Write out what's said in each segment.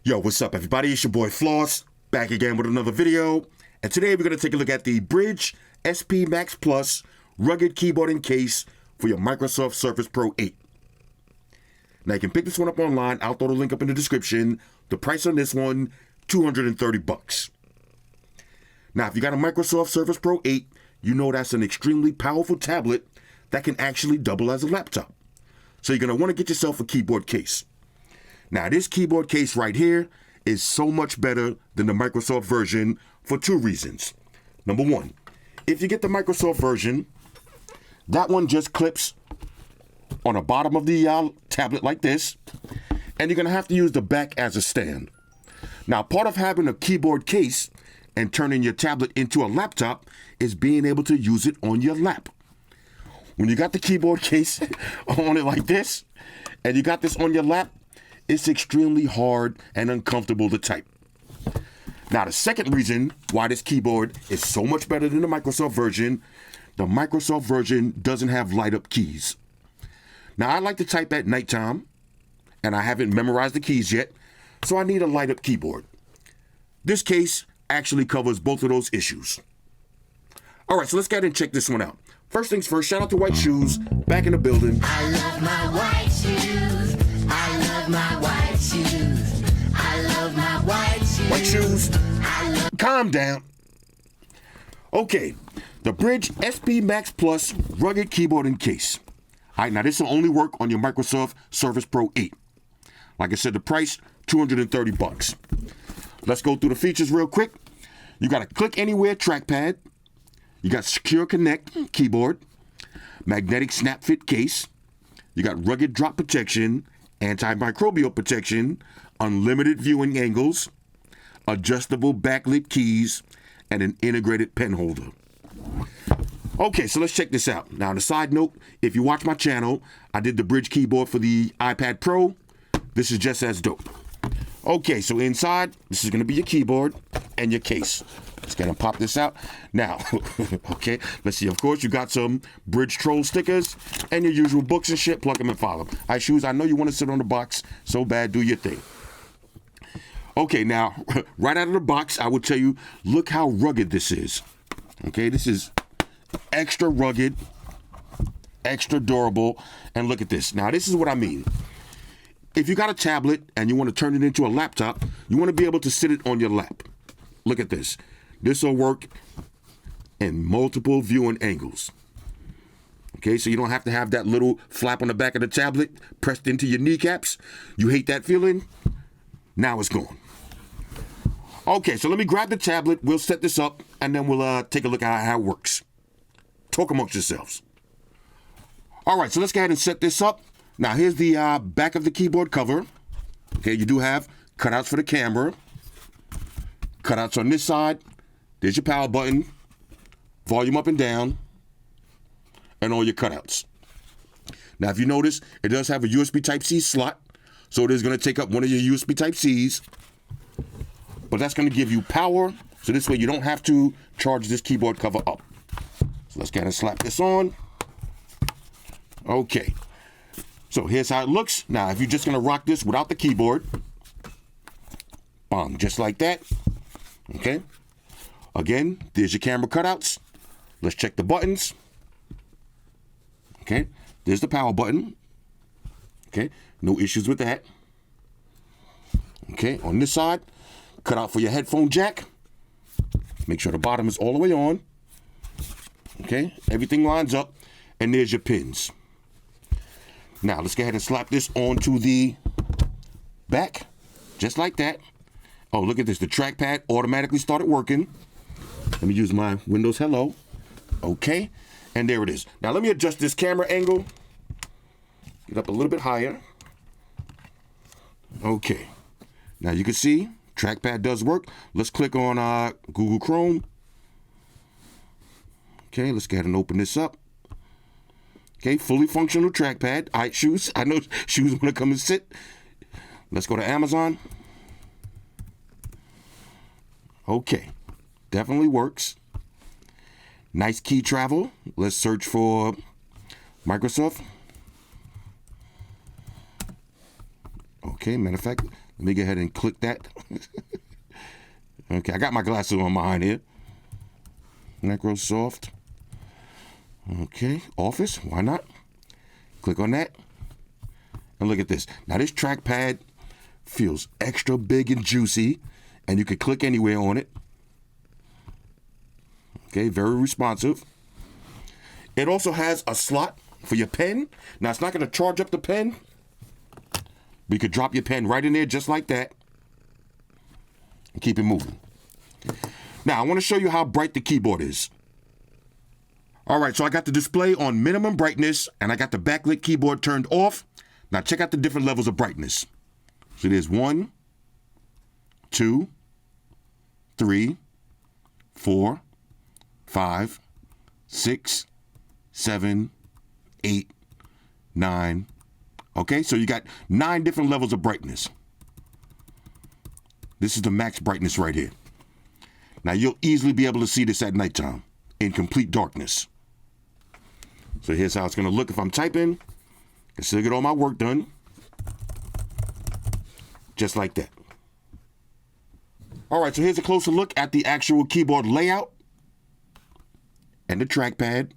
Yo, what's up, everybody? It's your boy Floss, back again with another video. And today we're going to take a look at the Brydge SP Max Plus rugged keyboard and case for your Microsoft Surface Pro 8. Now you can pick this one up online. I'll throw the link up in the description. The price on this one, $230. Now, if you got a Microsoft Surface Pro 8, you know that's an extremely powerful tablet that can actually double as a laptop. So you're going to want to get yourself a keyboard case. Now, this keyboard case right here is so much better than the Microsoft version for two reasons. Number one, if you get the Microsoft version, that one just clips on the bottom of the tablet like this, and you're going to have to use the back as a stand. Now, part of having a keyboard case and turning your tablet into a laptop is being able to use it on your lap. When you got the keyboard case on it like this, and you got this on your lap, it's extremely hard and uncomfortable to type. Now, the second reason why this keyboard is so much better than the Microsoft version, the Microsoft version doesn't have light-up keys. Now, I like to type at nighttime, and I haven't memorized the keys yet, so I need a light-up keyboard. This case actually covers both of those issues. All right, so let's go ahead and check this one out. First things first, shout out to White Shoes, back in the building. I love my white shoes. I love my white shoes. I love my white shoes. White Shoes, I love. calm down. Okay, the Brydge SP Max Plus rugged keyboard and case. All right, now this will only work on your Microsoft Surface Pro 8. Like I said, the price, $230. Let's go through the features real quick. You got a click anywhere trackpad. You got secure connect keyboard, magnetic snap fit case. You got rugged drop protection, antimicrobial protection, unlimited viewing angles, adjustable backlit keys, and an integrated pen holder. Okay, so let's check this out. Now, on a side note, if you watch my channel, I did the Brydge keyboard for the iPad Pro. This is just as dope. Okay, so inside, this is going to be your keyboard and your case. Let's go ahead and pop this out. Now, okay, let's see. Of course, you got some Brydge Troll stickers and your usual books and shit. Plug them and file them. All right, Shoes, I know you want to sit on the box so bad. Do your thing. Okay, now, right out of the box, I will tell you, look how rugged this is. Okay, this is extra rugged, extra durable, and look at this. Now, this is what I mean. If you got a tablet and you want to turn it into a laptop, you want to be able to sit it on your lap. Look at this. This will work in multiple viewing angles. Okay, so you don't have to have that little flap on the back of the tablet pressed into your kneecaps. You hate that feeling? Now it's gone. Okay, so let me grab the tablet. We'll set this up, and then we'll take a look at how it works. Talk amongst yourselves. All right, so let's go ahead and set this up. Now, here's the back of the keyboard cover. Okay, you do have cutouts for the camera. Cutouts on this side. There's your power button, volume up and down, and all your cutouts. Now, if you notice, it does have a USB Type-C slot, so it is going to take up one of your USB Type-Cs. But that's going to give you power, so this way you don't have to charge this keyboard cover up. So let's go ahead and slap this on. Okay. So here's how it looks. Now, if you're just going to rock this without the keyboard, bang, just like that. Okay. Again, there's your camera cutouts. Let's check the buttons. Okay. There's the power button. Okay. No issues with that. Okay. On this side, cutout for your headphone jack. Make sure the bottom is all the way on. Okay. Everything lines up. And there's your pins. Now, let's go ahead and slap this onto the back, just like that. Oh, look at this. The trackpad automatically started working. Let me use my Windows Hello. Okay, and there it is. Now, let me adjust this camera angle. Get up a little bit higher. Okay. Now, you can see trackpad does work. Let's click on Google Chrome. Okay, let's go ahead and open this up. Okay, fully functional trackpad. All right, Shoes. I know Shoes want to come and sit. Let's go to Amazon. Okay, definitely works. Nice key travel. Let's search for Microsoft. Okay, matter of fact, Let me go ahead and click that. Okay, I got my glasses on behind here. Microsoft. Okay, Office, why not? Click on that. And look at this. Now this trackpad feels extra big and juicy, and you can click anywhere on it. Okay, very responsive. It also has a slot for your pen. Now it's not going to charge up the pen. But you could drop your pen right in there just like that and keep it moving. Now I want to show you how bright the keyboard is. All right, so I got the display on minimum brightness and I got the backlit keyboard turned off. Now check out the different levels of brightness. So there's 1, 2, 3, 4, 5, 6, 7, 8, 9. Okay, so you got 9 different levels of brightness. This is the max brightness right here. Now you'll easily be able to see this at nighttime in complete darkness. So here's how it's going to look if I'm typing. I can still get all my work done. Just like that. All right, so here's a closer look at the actual keyboard layout and the trackpad.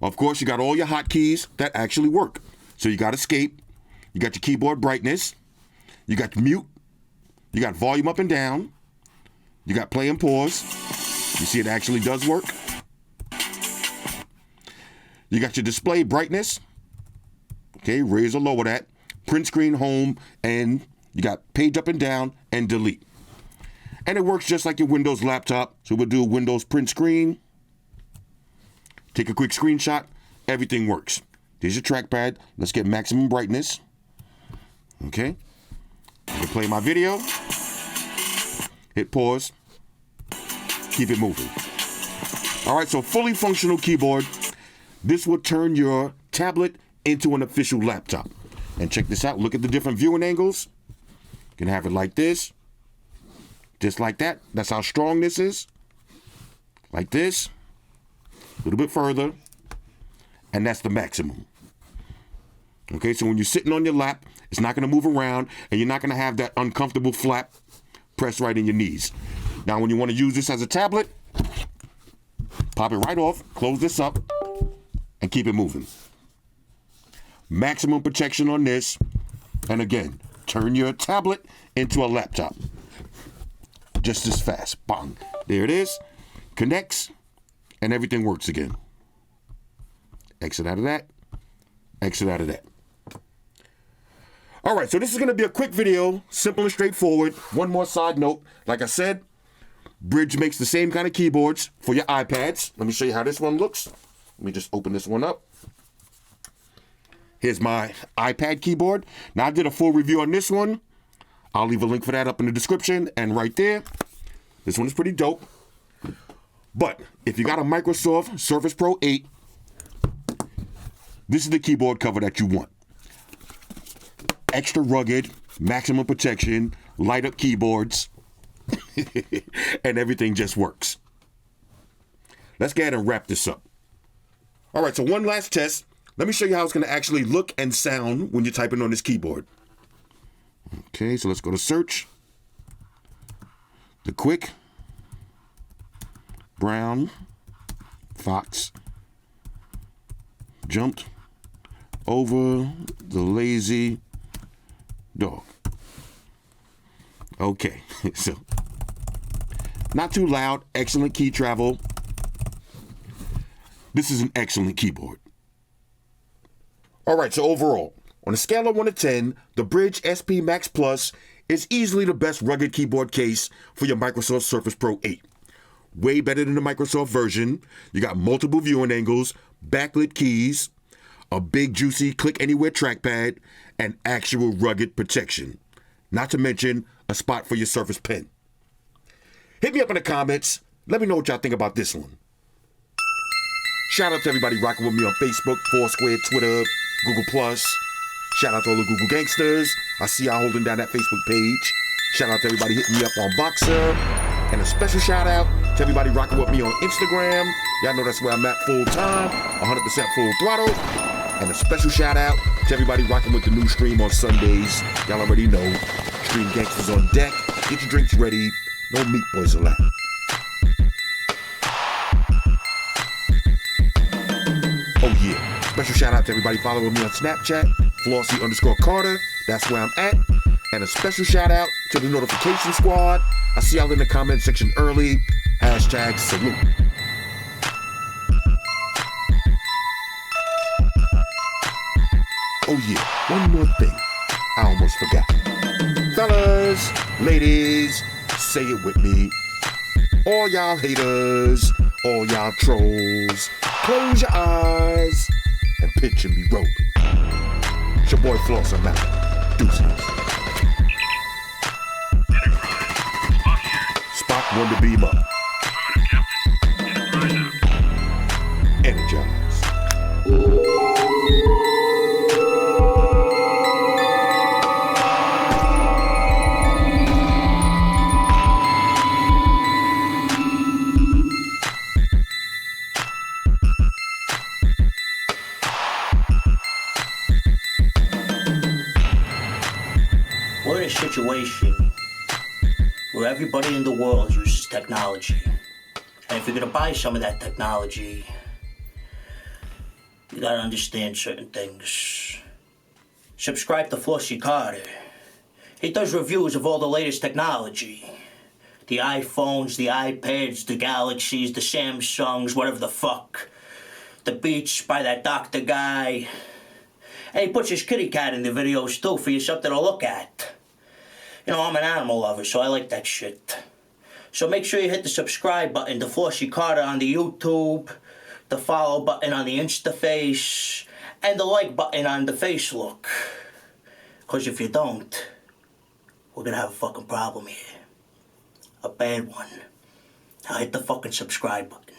Of course, you got all your hotkeys that actually work. So you got escape, you got your keyboard brightness, you got mute, you got volume up and down, you got play and pause. You see it actually does work. You got your display brightness. Okay, raise or lower that. Print screen, home, and you got page up and down and delete. And it works just like your Windows laptop. So we'll do a Windows print screen. Take a quick screenshot. Everything works. There's your trackpad. Let's get maximum brightness. Okay. I can play my video. Hit pause. Keep it moving. All right, so fully functional keyboard. This will turn your tablet into an official laptop. And check this out. Look at the different viewing angles. You can have it like this. Just like that. That's how strong this is. Like this. A little bit further. And that's the maximum. Okay, so when you're sitting on your lap, it's not going to move around, and you're not going to have that uncomfortable flap pressed right in your knees. Now, when you want to use this as a tablet, pop it right off, close this up, and keep it moving. Maximum protection on this. And again, turn your tablet into a laptop. Just as fast. Bang. There it is. Connects, and everything works again. Exit out of that. Exit out of that. All right, so this is going to be a quick video, simple and straightforward. One more side note. Like I said, Brydge makes the same kind of keyboards for your iPads. Let me show you how this one looks. Let me just open this one up. Here's my iPad keyboard. Now, I did a full review on this one. I'll leave a link for that up in the description and right there. This one is pretty dope. But if you got a Microsoft Surface Pro 8, this is the keyboard cover that you want. Extra rugged, maximum protection, light up keyboards, and everything just works. Let's go ahead and wrap this up. All right, so one last test. Let me show you how it's going to actually look and sound when you're typing on this keyboard. Okay, so let's go to search. The Quick, Brown, Fox, jumped over the lazy dog. Okay, so not too loud, excellent key travel. This is an excellent keyboard. All right, so overall, on a scale of 1 to 10, the Brydge SP Max Plus is easily the best rugged keyboard case for your Microsoft Surface Pro 8. Way better than the Microsoft version. You got multiple viewing angles, backlit keys, a big juicy click anywhere trackpad, and actual rugged protection. Not to mention a spot for your Surface Pen. Hit me up in the comments. Let me know what y'all think about this one. Shout out to everybody rocking with me on Facebook, Foursquare, Twitter, Google+. Shout out to all the Google gangsters. I see y'all holding down that Facebook page. Shout out to everybody hitting me up on Boxer. And a special shout out to everybody rocking with me on Instagram. Y'all know that's where I'm at full time, 100% full throttle. And a special shout out to everybody rocking with the new stream on Sundays. Y'all already know. Extreme gangsters on deck. Get your drinks ready. No meat boys allowed. Oh yeah. Special shout out to everybody following me on Snapchat. Flossy_Carter. That's where I'm at. And a special shout out to the notification squad. I see y'all in the comment section early. Hashtag salute. Oh yeah, one more thing. I almost forgot. Fellas, ladies, say it with me. All y'all haters, all y'all trolls, close your eyes and picture me rolling. It's your boy Floss, I'm out. Deuces. Spock won to beam up. Energize. We're in a situation where everybody in the world uses technology. And if you're gonna buy some of that technology, you gotta understand certain things. Subscribe to Flossy Carter. He does reviews of all the latest technology. The iPhones, the iPads, the Galaxies, the Samsungs, whatever the fuck. The Beats by that doctor guy. And he puts his kitty cat in the videos too for you something to look at. You know, I'm an animal lover, so I like that shit. So make sure you hit the subscribe button to Flossy Carter on the YouTube, the follow button on the Instaface, and the like button on the Facelook. Because if you don't, we're gonna have a fucking problem here. A bad one. Now hit the fucking subscribe button.